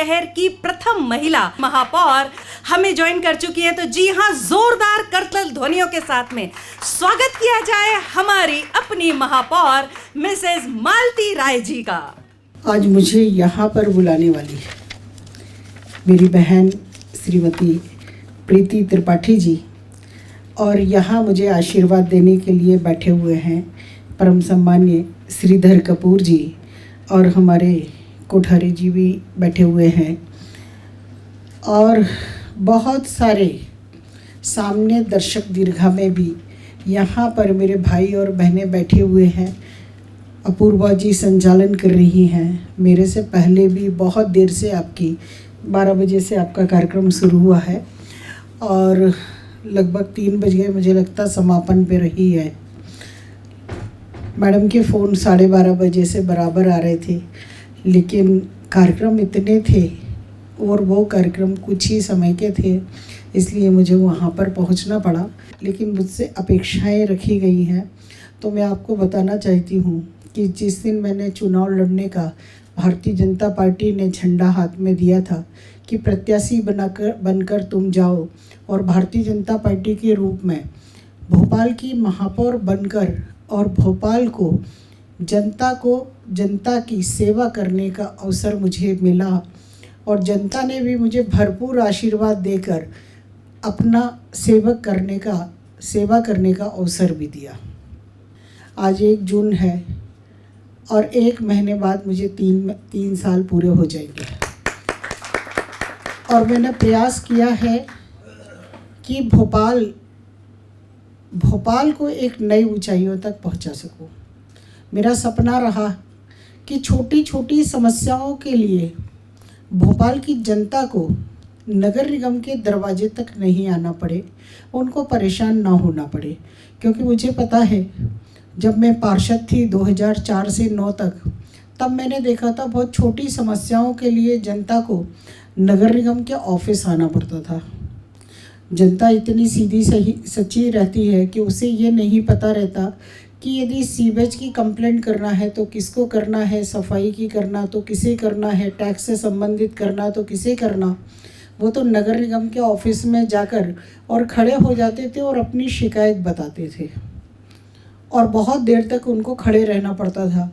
शहर की प्रथम महिला महापौर हमें ज्वाइन कर चुकी हैं। तो जी हाँ, जोरदार करतल ध्वनियों के साथ में स्वागत किया जाए हमारी अपनी महापौर मिसेस मालती राय जी का। आज मुझे यहाँ पर बुलाने वाली मेरी बहन श्रीमती प्रीति त्रिपाठी जी और यहाँ मुझे आशीर्वाद देने के लिए बैठे हुए हैं परम सम्मान्य श्रीधर कपूर जी और हमारे कोठारी जी भी बैठे हुए हैं और बहुत सारे सामने दर्शक दीर्घा में भी यहाँ पर मेरे भाई और बहनें बैठे हुए हैं। अपूर्वा जी संचालन कर रही हैं। मेरे से पहले भी बहुत देर से आपकी 12 बजे से आपका कार्यक्रम शुरू हुआ है और लगभग 3 बज गए, मुझे लगता समापन पे रही है। मैडम के फ़ोन 12:30 बजे से बराबर आ रहे थे, लेकिन कार्यक्रम इतने थे और वो कार्यक्रम कुछ ही समय के थे, इसलिए मुझे वहाँ पर पहुँचना पड़ा। लेकिन मुझसे अपेक्षाएं रखी गई हैं, तो मैं आपको बताना चाहती हूँ कि जिस दिन मैंने चुनाव लड़ने का भारतीय जनता पार्टी ने झंडा हाथ में दिया था कि प्रत्याशी बनकर तुम जाओ और भारतीय जनता पार्टी के रूप में भोपाल की महापौर बनकर और भोपाल को जनता की सेवा करने का अवसर मुझे मिला और जनता ने भी मुझे भरपूर आशीर्वाद देकर अपना सेवा करने का अवसर भी दिया। आज 1 जून है और 1 महीने बाद मुझे 3 साल पूरे हो जाएंगे और मैंने प्रयास किया है कि भोपाल को एक नई ऊंचाइयों तक पहुंचा सकूं। मेरा सपना रहा कि छोटी छोटी समस्याओं के लिए भोपाल की जनता को नगर निगम के दरवाजे तक नहीं आना पड़े, उनको परेशान ना होना पड़े। क्योंकि मुझे पता है, जब मैं पार्षद थी 2004 से 9 तक, तब मैंने देखा था बहुत छोटी समस्याओं के लिए जनता को नगर निगम के ऑफिस आना पड़ता था। जनता इतनी सीधी सच्ची रहती है कि उसे ये नहीं पता रहता कि यदि सीवेज की कंप्लेंट करना है तो किसको करना है, सफाई की करना तो किसे करना है, टैक्स से संबंधित करना तो किसे करना। वो तो नगर निगम के ऑफिस में जाकर और खड़े हो जाते थे और अपनी शिकायत बताते थे और बहुत देर तक उनको खड़े रहना पड़ता था।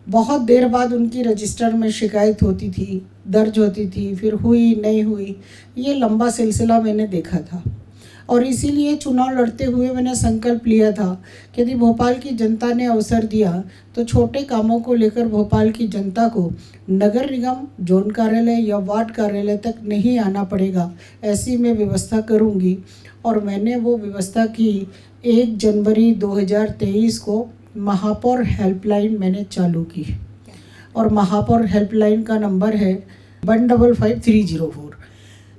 बहुत देर बाद उनकी रजिस्टर में शिकायत होती थी, दर्ज होती थी, फिर हुई नहीं हुई, ये लंबा सिलसिला मैंने देखा था। और इसीलिए चुनाव लड़ते हुए मैंने संकल्प लिया था कि यदि भोपाल की जनता ने अवसर दिया तो छोटे कामों को लेकर भोपाल की जनता को नगर निगम, जोन कार्यालय या वार्ड कार्यालय तक नहीं आना पड़ेगा, ऐसी मैं व्यवस्था करूँगी। और मैंने वो व्यवस्था की। 1 जनवरी 2023 को महापौर हेल्पलाइन मैंने चालू की और महापौर हेल्पलाइन का नंबर है 155304,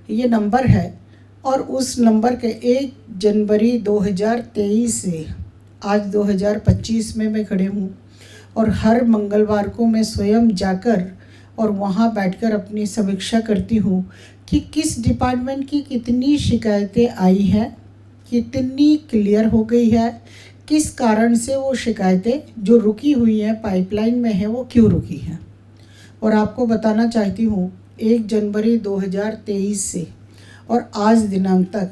ये नंबर है। और उस नंबर के 1 जनवरी 2023 से आज 2025 में मैं खड़े हूँ और हर मंगलवार को मैं स्वयं जाकर और वहाँ बैठकर अपनी समीक्षा करती हूँ कि किस डिपार्टमेंट की कितनी शिकायतें आई हैं, कितनी क्लियर हो गई है, किस कारण से वो शिकायतें जो रुकी हुई हैं, पाइपलाइन में है, वो क्यों रुकी हैं। और आपको बताना चाहती हूँ 1 जनवरी 2023 से और आज दिनांक तक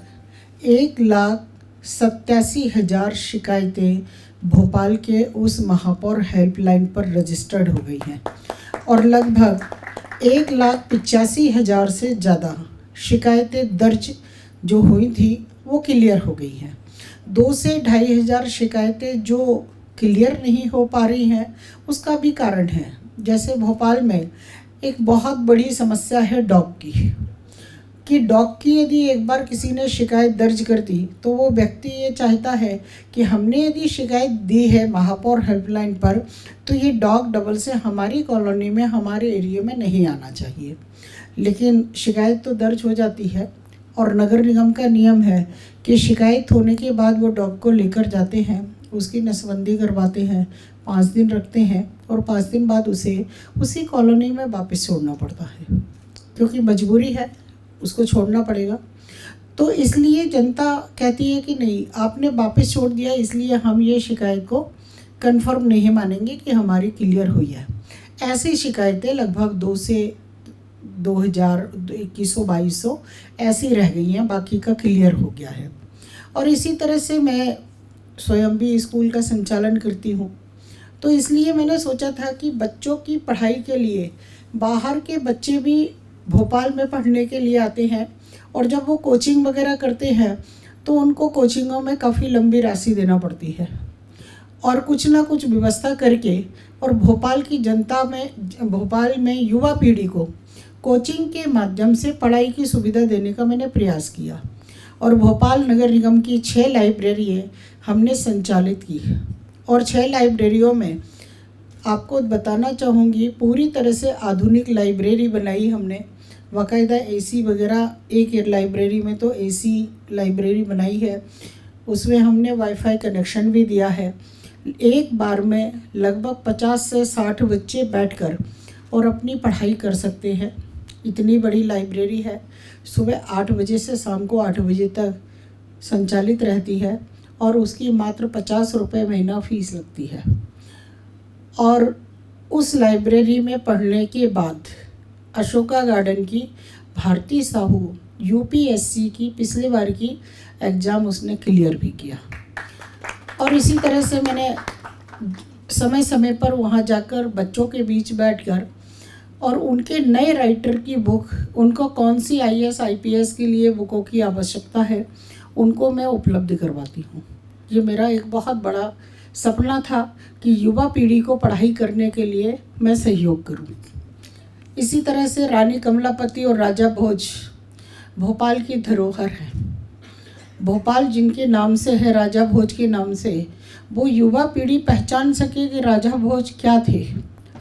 1,87,000 शिकायतें भोपाल के उस महापौर हेल्पलाइन पर रजिस्टर्ड हो गई हैं और लगभग 1,85,000 से ज़्यादा शिकायतें दर्ज जो हुई थी वो क्लियर हो गई हैं। 2 से 2,500 शिकायतें जो क्लियर नहीं हो पा रही हैं, उसका भी कारण है। जैसे भोपाल में एक बहुत बड़ी समस्या है डॉग की यदि एक बार किसी ने शिकायत दर्ज कर दी तो वो व्यक्ति ये चाहता है कि हमने यदि शिकायत दी है महापौर हेल्पलाइन पर तो ये डॉग डबल से हमारी कॉलोनी में, हमारे एरिया में नहीं आना चाहिए। लेकिन शिकायत तो दर्ज हो जाती है और नगर निगम का नियम है कि शिकायत होने के बाद वो डॉग को लेकर जाते हैं, उसकी नसबंदी करवाते हैं, 5 दिन रखते हैं और 5 दिन बाद उसे उसी कॉलोनी में वापस छोड़ना पड़ता है, क्योंकि मजबूरी है, उसको छोड़ना पड़ेगा। तो इसलिए जनता कहती है कि नहीं, आपने वापस छोड़ दिया, इसलिए हम ये शिकायत को कंफर्म नहीं मानेंगे कि हमारी क्लियर हुई है। ऐसी शिकायतें लगभग 2 से 2100-2200 ऐसी रह गई हैं, बाकी का क्लियर हो गया है। और इसी तरह से मैं स्वयं भी स्कूल का संचालन करती हूँ, तो इसलिए मैंने सोचा था कि बच्चों की पढ़ाई के लिए बाहर के बच्चे भी भोपाल में पढ़ने के लिए आते हैं, और जब वो कोचिंग वगैरह करते हैं तो उनको कोचिंगों में काफ़ी लंबी राशि देना पड़ती है, और कुछ ना कुछ व्यवस्था करके और भोपाल की जनता में, भोपाल में युवा पीढ़ी को कोचिंग के माध्यम से पढ़ाई की सुविधा देने का मैंने प्रयास किया। और भोपाल नगर निगम की 6 लाइब्रेरी हमने संचालित की, और 6 लाइब्रेरियों में आपको बताना चाहूँगी पूरी तरह से आधुनिक लाइब्रेरी बनाई हमने, बाकायदा एसी वगैरह, एक लाइब्रेरी में तो एसी लाइब्रेरी बनाई है, उसमें हमने वाईफाई कनेक्शन भी दिया है। एक बार में लगभग 50 से 60 बच्चे बैठकर और अपनी पढ़ाई कर सकते हैं, इतनी बड़ी लाइब्रेरी है। सुबह 8 बजे से शाम को 8 बजे तक संचालित रहती है, और उसकी मात्र 50 रुपये महीना फ़ीस लगती है। और उस लाइब्रेरी में पढ़ने के बाद अशोका गार्डन की भारती साहू यूपीएससी की पिछले बार की एग्ज़ाम उसने क्लियर भी किया। और इसी तरह से मैंने समय समय पर वहाँ जाकर बच्चों के बीच बैठकर और उनके नए राइटर की बुक, उनको कौन सी आईएएस आईपीएस के लिए बुकों की आवश्यकता है, उनको मैं उपलब्ध करवाती हूँ। ये मेरा एक बहुत बड़ा सपना था कि युवा पीढ़ी को पढ़ाई करने के लिए मैं सहयोग करूँ। इसी तरह से रानी कमलापति और राजा भोज भोपाल की धरोहर है। भोपाल जिनके नाम से है, राजा भोज के नाम से, वो युवा पीढ़ी पहचान सके कि राजा भोज क्या थे,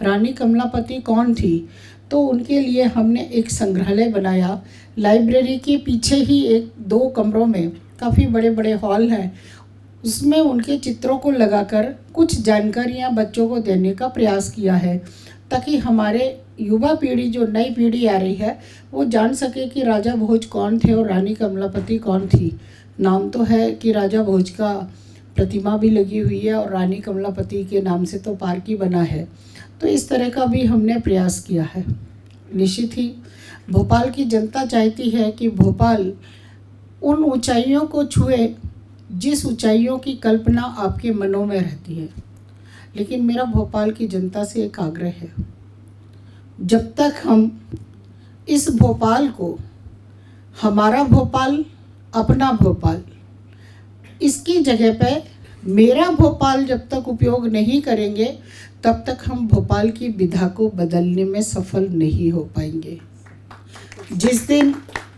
रानी कमलापति कौन थी। तो उनके लिए हमने एक संग्रहालय बनाया। लाइब्रेरी के पीछे ही 1-2 कमरों में काफ़ी बड़े बड़े हॉल हैं, उसमें उनके चित्रों को लगाकर कुछ जानकारियाँ बच्चों को देने का प्रयास किया है, ताकि हमारे युवा पीढ़ी, जो नई पीढ़ी आ रही है, वो जान सके कि राजा भोज कौन थे और रानी कमलापति कौन थी। नाम तो है कि राजा भोज का प्रतिमा भी लगी हुई है और रानी कमलापति के नाम से तो पार्क ही बना है। तो इस तरह का भी हमने प्रयास किया है। निश्चित ही भोपाल की जनता चाहती है कि भोपाल उन ऊंचाइयों को छुए जिस ऊंचाइयों की कल्पना आपके मनों में रहती है। लेकिन मेरा भोपाल की जनता से एक आग्रह है, जब तक हम इस भोपाल को, हमारा भोपाल, अपना भोपाल, इसकी जगह पे मेरा भोपाल जब तक उपयोग नहीं करेंगे, तब तक हम भोपाल की विधा को बदलने में सफल नहीं हो पाएंगे। जिस दिन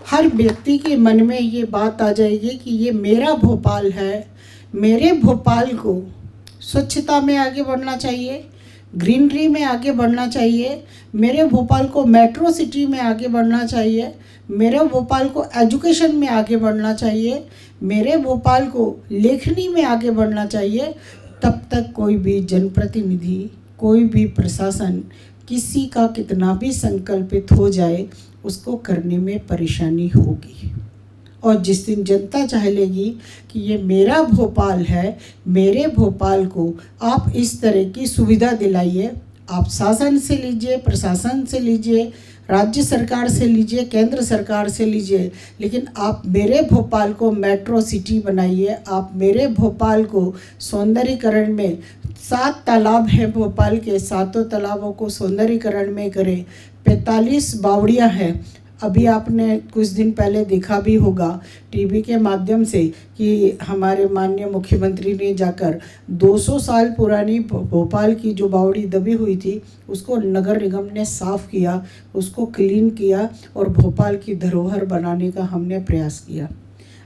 हर व्यक्ति के मन में ये बात आ जाएगी कि ये मेरा भोपाल है, मेरे भोपाल को स्वच्छता में आगे बढ़ना चाहिए, ग्रीनरी में आगे बढ़ना चाहिए, मेरे भोपाल को मेट्रो सिटी में आगे बढ़ना चाहिए, मेरे भोपाल को एजुकेशन में आगे बढ़ना चाहिए, मेरे भोपाल को लेखनी में आगे बढ़ना चाहिए, तब तक कोई भी जनप्रतिनिधि, कोई भी प्रशासन, किसी का कितना भी संकल्पित हो जाए, उसको करने में परेशानी होगी। और जिस दिन जनता चाह लेगी कि ये मेरा भोपाल है, मेरे भोपाल को आप इस तरह की सुविधा दिलाइए, आप शासन से लीजिए, प्रशासन से लीजिए, राज्य सरकार से लीजिए, केंद्र सरकार से लीजिए, लेकिन आप मेरे भोपाल को मेट्रो सिटी बनाइए, आप मेरे भोपाल को सौंदर्यीकरण में, 7 तालाब हैं भोपाल के, 7 तालाबों को सौंदर्यीकरण में करें। 45 बावड़ियाँ हैं। अभी आपने कुछ दिन पहले देखा भी होगा टीवी के माध्यम से कि हमारे माननीय मुख्यमंत्री ने जाकर 200 साल पुरानी भोपाल की जो बावड़ी दबी हुई थी, उसको नगर निगम ने साफ़ किया, उसको क्लीन किया और भोपाल की धरोहर बनाने का हमने प्रयास किया।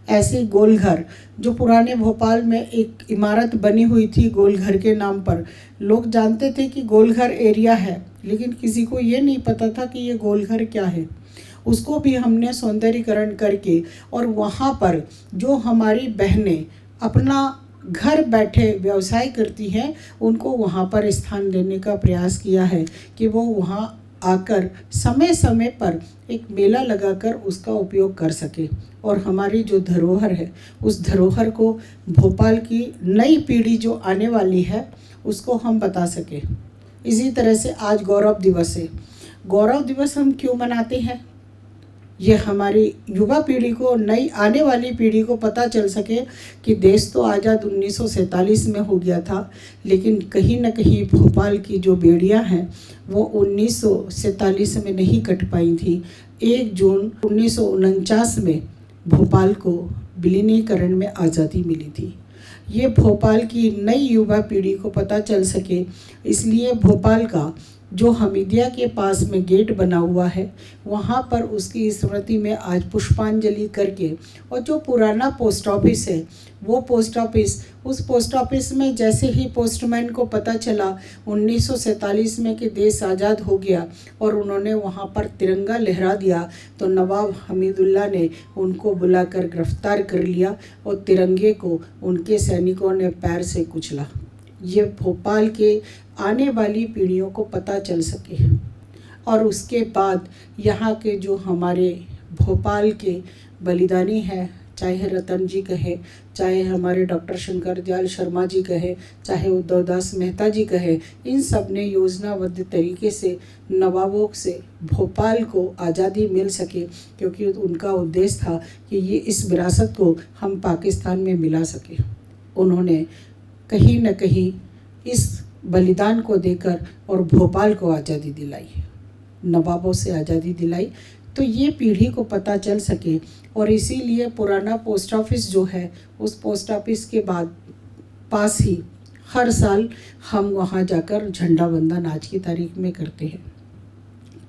ऐसे गोलघर, जो पुराने भोपाल में एक इमारत बनी हुई थी गोलघर के नाम पर, लोग जानते थे कि गोलघर एरिया है, लेकिन किसी को ये नहीं पता था कि ये गोलघर क्या है। उसको भी हमने सौंदर्यीकरण करके, और वहाँ पर जो हमारी बहनें अपना घर बैठे व्यवसाय करती हैं, उनको वहाँ पर स्थान देने का प्रयास किया है कि वो वहाँ आकर समय समय पर एक मेला लगाकर उसका उपयोग कर सके, और हमारी जो धरोहर है, उस धरोहर को भोपाल की नई पीढ़ी जो आने वाली है उसको हम बता सके। इसी तरह से आज गौरव दिवस है। गौरव दिवस हम क्यों मनाते हैं? ये हमारी युवा पीढ़ी को, नई आने वाली पीढ़ी को पता चल सके कि देश तो आज़ाद 1947 में हो गया था, लेकिन कहीं न कहीं भोपाल की जो बेड़ियां हैं वो 1947 में नहीं कट पाई थी। 1 जून 1949 में भोपाल को विलीनीकरण में आज़ादी मिली थी। ये भोपाल की नई युवा पीढ़ी को पता चल सके, इसलिए भोपाल का जो हमीदिया के पास में गेट बना हुआ है वहाँ पर उसकी स्मृति में आज पुष्पांजलि करके, और जो पुराना पोस्ट ऑफिस है वो पोस्ट ऑफिस, उस पोस्ट ऑफिस में जैसे ही पोस्टमैन को पता चला 1947 में कि देश आज़ाद हो गया और उन्होंने वहाँ पर तिरंगा लहरा दिया, तो नवाब हमीदुल्ला ने उनको बुलाकर गिरफ्तार कर लिया और तिरंगे को उनके सैनिकों ने पैर से कुचला। ये भोपाल के आने वाली पीढ़ियों को पता चल सके। और उसके बाद यहाँ के जो हमारे भोपाल के बलिदानी हैं, चाहे रतन जी कहे, चाहे हमारे डॉक्टर शंकर दयाल शर्मा जी कहे, चाहे उद्धव दास मेहता जी कहे, इन सब ने योजनाबद्ध तरीके से नवाबों से भोपाल को आज़ादी मिल सके, क्योंकि उनका उद्देश्य था कि ये इस विरासत को हम पाकिस्तान में मिला सके। उन्होंने कहीं न कहीं इस बलिदान को देकर और भोपाल को आज़ादी दिलाई, नवाबों से आज़ादी दिलाई, तो ये पीढ़ी को पता चल सके। और इसीलिए पुराना पोस्ट ऑफिस जो है, उस पोस्ट ऑफिस के बाद पास ही हर साल हम वहाँ जाकर झंडा वंदन आज की तारीख में करते हैं।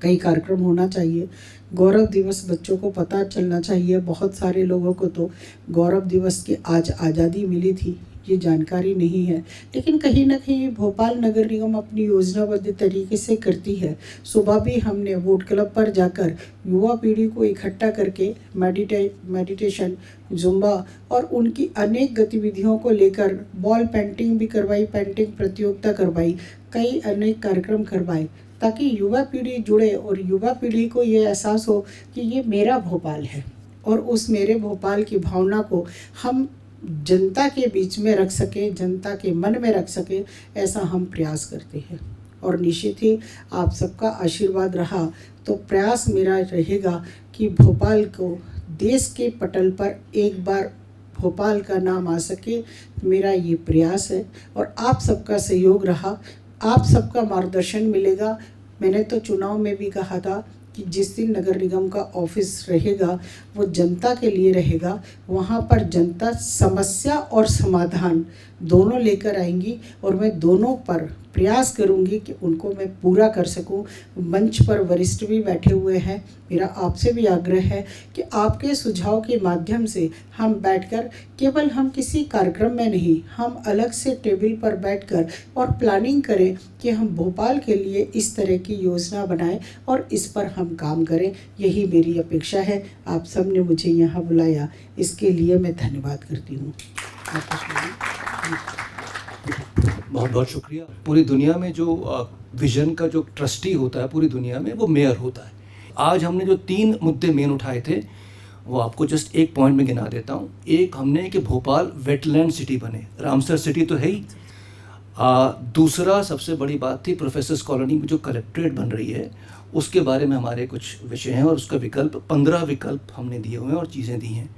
कई कार्यक्रम होना चाहिए। गौरव दिवस बच्चों को पता चलना चाहिए। बहुत सारे लोगों को तो गौरव दिवस की आज आज़ादी मिली थी ये जानकारी नहीं है, लेकिन कहीं ना कहीं भोपाल नगर निगम अपनी योजनाबद्ध तरीके से करती है। सुबह भी हमने वोट क्लब पर जाकर युवा पीढ़ी को इकट्ठा करके मेडिटेशन, जुम्बा और उनकी अनेक गतिविधियों को लेकर बॉल पेंटिंग भी करवाई, पेंटिंग प्रतियोगिता करवाई, कई अनेक कार्यक्रम करवाए, ताकि युवा पीढ़ी जुड़े और युवा पीढ़ी को ये एहसास हो कि ये मेरा भोपाल है, और उस मेरे भोपाल की भावना को हम जनता के बीच में रख सके, जनता के मन में रख सके, ऐसा हम प्रयास करते हैं। और निश्चित ही आप सबका आशीर्वाद रहा तो प्रयास मेरा रहेगा कि भोपाल को देश के पटल पर एक बार भोपाल का नाम आ सके। मेरा ये प्रयास है और आप सबका सहयोग रहा, आप सबका मार्गदर्शन मिलेगा। मैंने तो चुनाव में भी कहा था कि जिस दिन नगर निगम का ऑफिस रहेगा वो जनता के लिए रहेगा, वहाँ पर जनता समस्या और समाधान दोनों लेकर आएंगी और मैं दोनों पर प्रयास करूंगी कि उनको मैं पूरा कर सकूं। मंच पर वरिष्ठ भी बैठे हुए हैं, मेरा आपसे भी आग्रह है कि आपके सुझाव के माध्यम से हम बैठकर, केवल हम किसी कार्यक्रम में नहीं, हम अलग से टेबल पर बैठकर और प्लानिंग करें कि हम भोपाल के लिए इस तरह की योजना बनाएं और इस पर हम काम करें। यही मेरी अपेक्षा है। आप सब ने मुझे यहाँ बुलाया, इसके लिए मैं धन्यवाद करती हूँ। बहुत बहुत शुक्रिया। पूरी दुनिया में जो विजन का जो ट्रस्टी होता है पूरी दुनिया में, वो मेयर होता है। आज हमने जो 3 मुद्दे मेन उठाए थे वो आपको जस्ट एक पॉइंट में गिना देता हूँ। एक हमने कि भोपाल वेटलैंड सिटी बने, रामसर सिटी तो है ही। दूसरा सबसे बड़ी बात थी प्रोफेसर्स कॉलोनी में जो कलेक्ट्रेट बन रही है उसके बारे में हमारे कुछ विषय हैं और उसका विकल्प 15 विकल्प हमने दिए हुए हैं और चीज़ें दी हैं।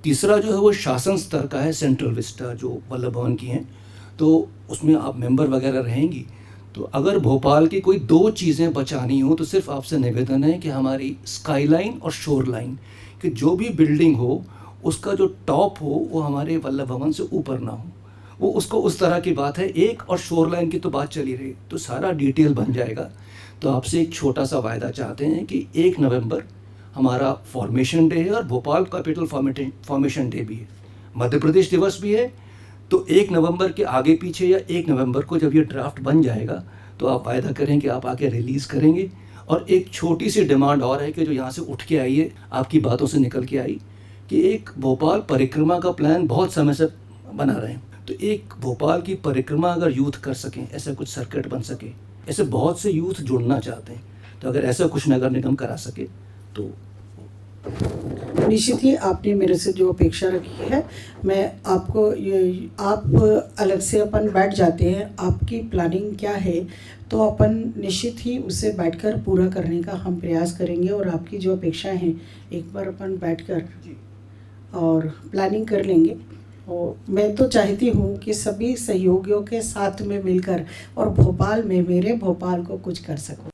तीसरा जो है वो शासन स्तर का है, सेंट्रल विस्टा जो वल्लभ भवन की हैं, तो उसमें आप मेंबर वगैरह रहेंगी। तो अगर भोपाल की कोई 2 चीज़ें बचानी हो तो सिर्फ आपसे निवेदन है कि हमारी स्काईलाइन और शोर लाइन, कि जो भी बिल्डिंग हो उसका जो टॉप हो वो हमारे वल्लभ भवन से ऊपर ना हो, वो उसको उस तरह की बात है। एक और शोर लाइन की तो बात चली रही, तो सारा डिटेल बन जाएगा। तो आपसे एक छोटा सा वायदा चाहते हैं कि 1 नवंबर हमारा फॉर्मेशन डे है और भोपाल कैपिटल फॉर्मेशन डे भी है, मध्य प्रदेश दिवस भी है। तो 1 नवंबर के आगे पीछे या 1 नवंबर को जब ये ड्राफ्ट बन जाएगा तो आप वायदा करें कि आप आके रिलीज़ करेंगे। और एक छोटी सी डिमांड और है कि जो यहाँ से उठ के आई है, आपकी बातों से निकल के आई, कि एक भोपाल परिक्रमा का प्लान बहुत समय से बना रहे हैं। तो एक भोपाल की परिक्रमा अगर यूथ कर सकें, ऐसा कुछ सर्किट बन सके, ऐसे बहुत से यूथ जुड़ना चाहते हैं, तो अगर ऐसा कुछ नगर निगम करा सके तो निश्चित ही आपने मेरे से जो अपेक्षा रखी है, मैं आपको आप अलग से अपन बैठ जाते हैं, आपकी प्लानिंग क्या है, तो अपन निश्चित ही उसे बैठकर पूरा करने का हम प्रयास करेंगे। और आपकी जो अपेक्षाएं हैं एक बार अपन बैठकर और प्लानिंग कर लेंगे। और मैं तो चाहती हूँ कि सभी सहयोगियों के साथ में मिलकर और भोपाल में, मेरे भोपाल को कुछ कर सकूँ।